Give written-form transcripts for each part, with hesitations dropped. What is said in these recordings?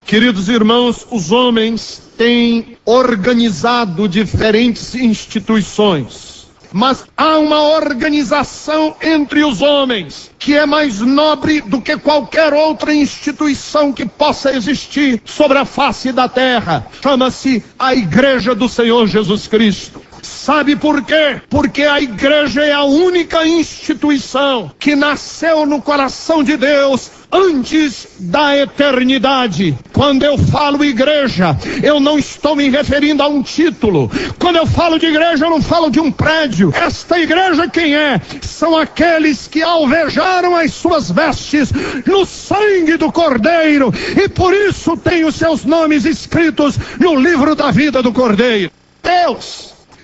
Queridos irmãos, os homens têm organizado diferentes instituições, mas há uma organização entre os homens que é mais nobre do que qualquer outra instituição que possa existir sobre a face da terra. Chama-se a Igreja do Senhor Jesus Cristo. Sabe por quê? Porque a igreja é a única instituição que nasceu no coração de Deus antes da eternidade. Quando eu falo igreja, eu não estou me referindo a um título. Quando eu falo de igreja, eu não falo de um prédio. Esta igreja quem é? São aqueles que alvejaram as suas vestes no sangue do Cordeiro e por isso têm os seus nomes escritos no livro da vida do Cordeiro.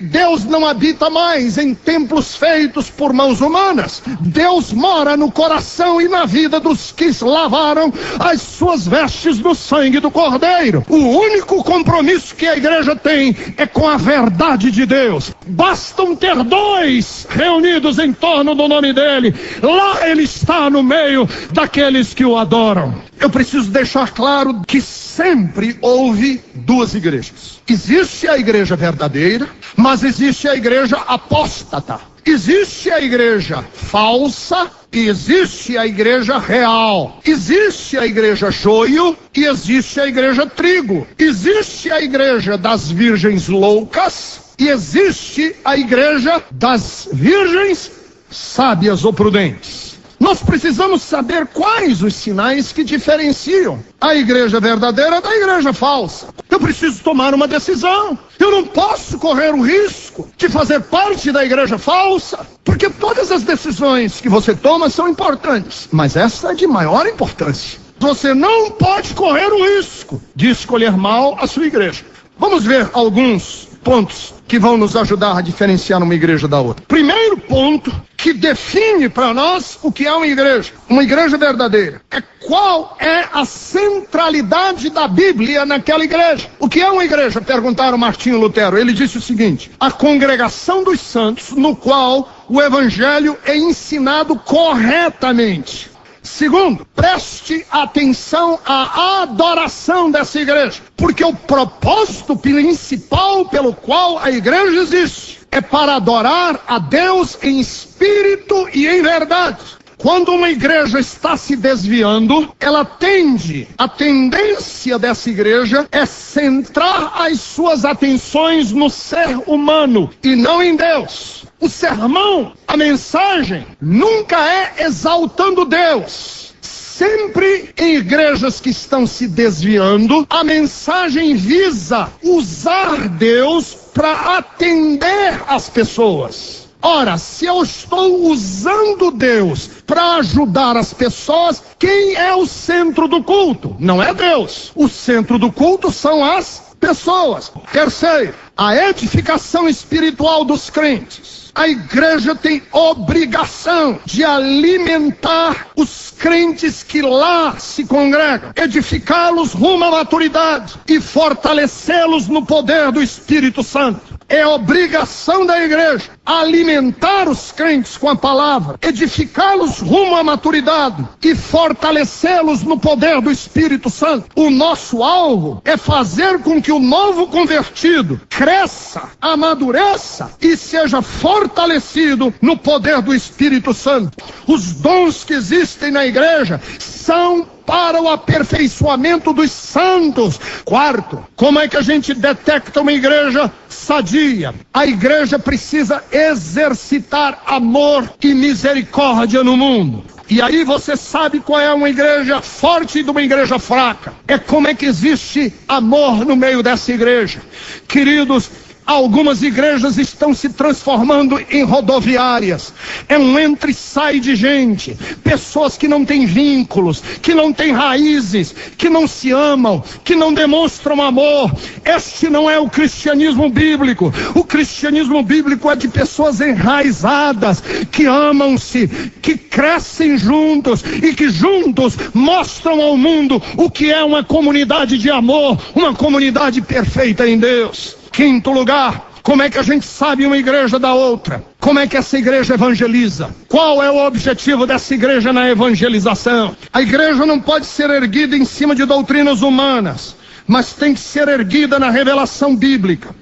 Deus não habita mais em templos feitos por mãos humanas. Deus mora no coração e na vida dos que lavaram as suas vestes no sangue do Cordeiro. O único compromisso que a igreja tem é com a verdade de Deus. Bastam ter dois reunidos em torno do nome dele. Lá ele está no meio daqueles que o adoram. Eu preciso deixar claro que sempre houve duas igrejas. Existe a igreja verdadeira, mas existe a igreja apóstata. Existe a igreja falsa e existe a igreja real. Existe a igreja joio e existe a igreja trigo. Existe a igreja das virgens loucas e existe a igreja das virgens sábias ou prudentes. Nós precisamos saber quais os sinais que diferenciam a igreja verdadeira da igreja falsa. Eu preciso tomar uma decisão. Eu não posso correr o risco de fazer parte da igreja falsa, porque todas as decisões que você toma são importantes, mas essa é de maior importância. Você não pode correr o risco de escolher mal a sua igreja. Vamos ver alguns pontos que vão nos ajudar a diferenciar uma igreja da outra. Primeiro ponto que define para nós o que é uma igreja verdadeira, é qual é a centralidade da Bíblia naquela igreja. O que é uma igreja? Perguntaram Martinho Lutero. Ele disse o seguinte: a congregação dos santos, no qual o evangelho é ensinado corretamente. Segundo, preste atenção à adoração dessa igreja, porque o propósito principal pelo qual a igreja existe é para adorar a Deus em espírito e em verdade. Quando uma igreja está se desviando, a tendência dessa igreja é centrar as suas atenções no ser humano e não em Deus. O sermão, a mensagem, nunca é exaltando Deus. Sempre em igrejas que estão se desviando, a mensagem visa usar Deus para atender as pessoas. Ora, se eu estou usando Deus para ajudar as pessoas, quem é o centro do culto? Não é Deus. O centro do culto são as pessoas. Terceiro, a edificação espiritual dos crentes. A igreja tem obrigação de alimentar os crentes que lá se congregam, edificá-los rumo à maturidade e fortalecê-los no poder do Espírito Santo. É obrigação da igreja alimentar os crentes com a palavra, edificá-los rumo à maturidade e fortalecê-los no poder do Espírito Santo. O nosso alvo é fazer com que o novo convertido cresça, amadureça e seja fortalecido no poder do Espírito Santo. Os dons que existem na igreja são para o aperfeiçoamento dos santos. Quarto, como é que a gente detecta uma igreja sadia? A igreja precisa exercitar amor e misericórdia no mundo. E aí você sabe qual é uma igreja forte e de uma igreja fraca. É como é que existe amor no meio dessa igreja. Queridos, algumas igrejas estão se transformando em rodoviárias. É um entra e sai de gente. Pessoas que não têm vínculos, que não têm raízes, que não se amam, que não demonstram amor. Este não é o cristianismo bíblico. O cristianismo bíblico é de pessoas enraizadas, que amam-se, que crescem juntos e que juntos mostram ao mundo o que é uma comunidade de amor, uma comunidade perfeita em Deus. Quinto lugar, Como é que a gente sabe uma igreja da outra? Como é que essa igreja evangeliza? Qual é o objetivo dessa igreja na evangelização? A igreja não pode ser erguida em cima de doutrinas humanas, mas tem que ser erguida na revelação bíblica.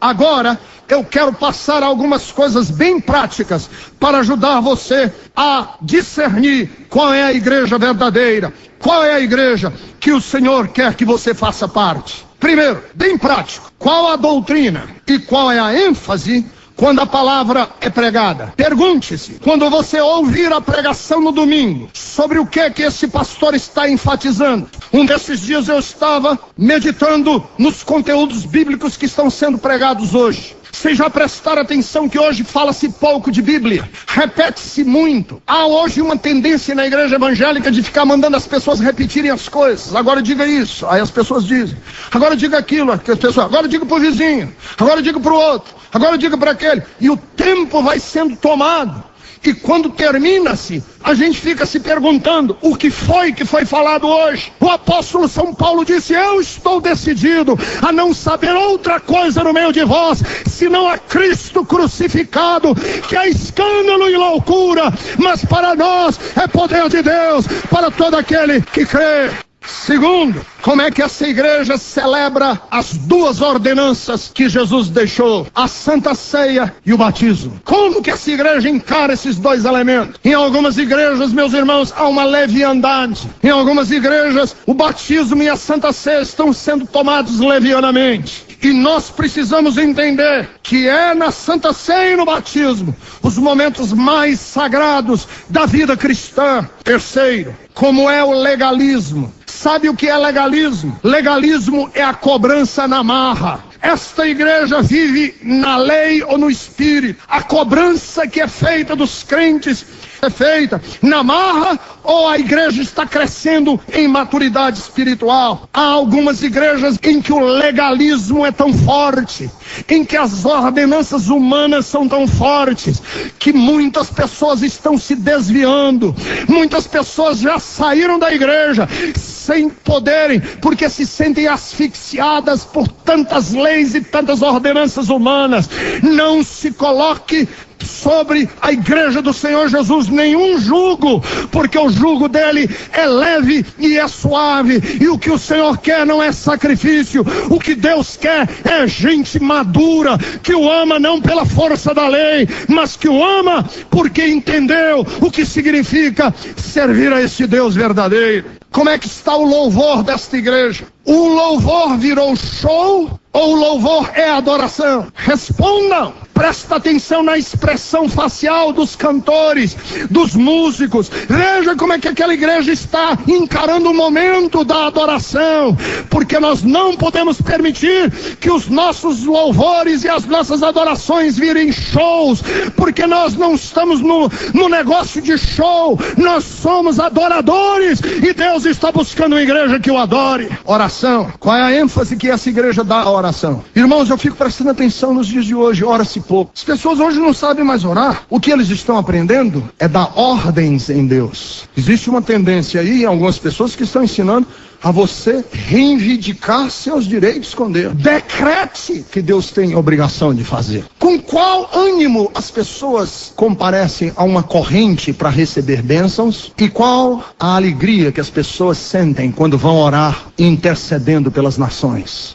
Agora, eu quero passar algumas coisas bem práticas para ajudar você a discernir qual é a igreja verdadeira, qual é a igreja que o Senhor quer que você faça parte. Primeiro, bem prático, qual a doutrina e qual é a ênfase quando a palavra é pregada? Pergunte-se, quando você ouvir a pregação no domingo, sobre o que esse pastor está enfatizando. Um desses dias eu estava meditando nos conteúdos bíblicos que estão sendo pregados hoje. Vocês já prestaram atenção que hoje fala-se pouco de Bíblia? Repete-se muito. Há hoje uma tendência na igreja evangélica de ficar mandando as pessoas repetirem as coisas. Agora diga isso, aí as pessoas dizem. Agora diga aquilo, agora diga para o vizinho. Agora diga para o outro. Agora diga para aquele. E o tempo vai sendo tomado. E quando termina-se, a gente fica se perguntando o que foi falado hoje. O apóstolo São Paulo disse: eu estou decidido a não saber outra coisa no meio de vós, senão a Cristo crucificado, que é escândalo e loucura, mas para nós é poder de Deus, para todo aquele que crê. Segundo, como é que essa igreja celebra as duas ordenanças que Jesus deixou? A Santa Ceia e o batismo. Como que essa igreja encara esses dois elementos? Em algumas igrejas, meus irmãos, há uma leviandade. Em algumas igrejas, o batismo e a Santa Ceia estão sendo tomados levianamente. E nós precisamos entender que é na Santa Ceia e no batismo os momentos mais sagrados da vida cristã. Terceiro, como é o legalismo? Sabe o que é legalismo? Legalismo é a cobrança na marra. Esta igreja vive na lei ou no espírito. A cobrança que é feita dos crentes é feita na marra, ou a igreja está crescendo em maturidade espiritual? Há algumas igrejas em que o legalismo é tão forte, em que as ordenanças humanas são tão fortes, que muitas pessoas estão se desviando. Muitas pessoas já saíram da igreja sem poderem, porque se sentem asfixiadas por tantas leis e tantas ordenanças humanas. Não se coloque sobre a igreja do Senhor Jesus nenhum jugo, porque o jugo dele é leve e é suave, e o que o Senhor quer não é sacrifício. O que Deus quer é gente madura, que o ama não pela força da lei, mas que o ama porque entendeu o que significa servir a esse Deus verdadeiro. Como é que está o louvor desta igreja? O louvor virou show ou o louvor é adoração? Respondam. Presta atenção na expressão facial dos cantores, dos músicos. Veja como é que aquela igreja está encarando o momento da adoração. Porque nós não podemos permitir que os nossos louvores e as nossas adorações virem shows. Porque nós não estamos no negócio de show. Nós somos adoradores. E Deus está buscando uma igreja que o adore. Oração. Qual é a ênfase que essa igreja dá à oração? Irmãos, eu fico prestando atenção nos dias de hoje. Ora-se pouco. As pessoas hoje não sabem mais orar. O que eles estão aprendendo é dar ordens em Deus. Existe uma tendência aí em algumas pessoas que estão ensinando a você reivindicar seus direitos com Deus. Decrete que Deus tem obrigação de fazer. Com qual ânimo as pessoas comparecem a uma corrente para receber bênçãos? E qual a alegria que as pessoas sentem quando vão orar intercedendo pelas nações?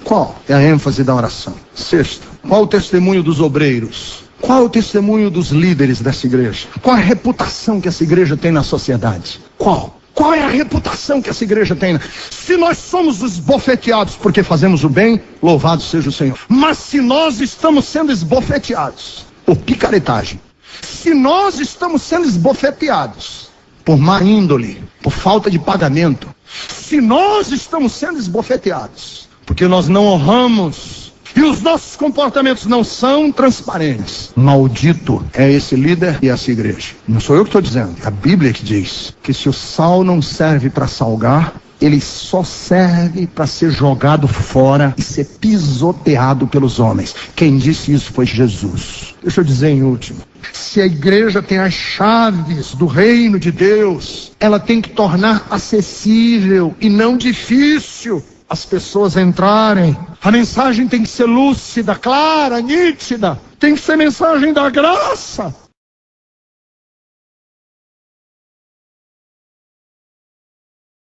Qual é a ênfase da oração? Sexto, qual o testemunho dos obreiros? Qual o testemunho dos líderes dessa igreja? Qual a reputação que essa igreja tem na sociedade? Qual é a reputação que essa igreja tem? Se nós somos esbofeteados porque fazemos o bem, louvado seja o Senhor. Mas se nós estamos sendo esbofeteados por picaretagem, se nós estamos sendo esbofeteados por má índole, por falta de pagamento, se nós estamos sendo esbofeteados porque nós não honramos e os nossos comportamentos não são transparentes, maldito é esse líder e essa igreja. Não sou eu que estou dizendo, é a Bíblia que diz que se o sal não serve para salgar, ele só serve para ser jogado fora e ser pisoteado pelos homens. Quem disse isso foi Jesus. Deixa eu dizer em último, se a igreja tem as chaves do reino de Deus, ela tem que tornar acessível e não difícil as pessoas entrarem. A mensagem tem que ser lúcida, clara, nítida. Tem que ser mensagem da graça.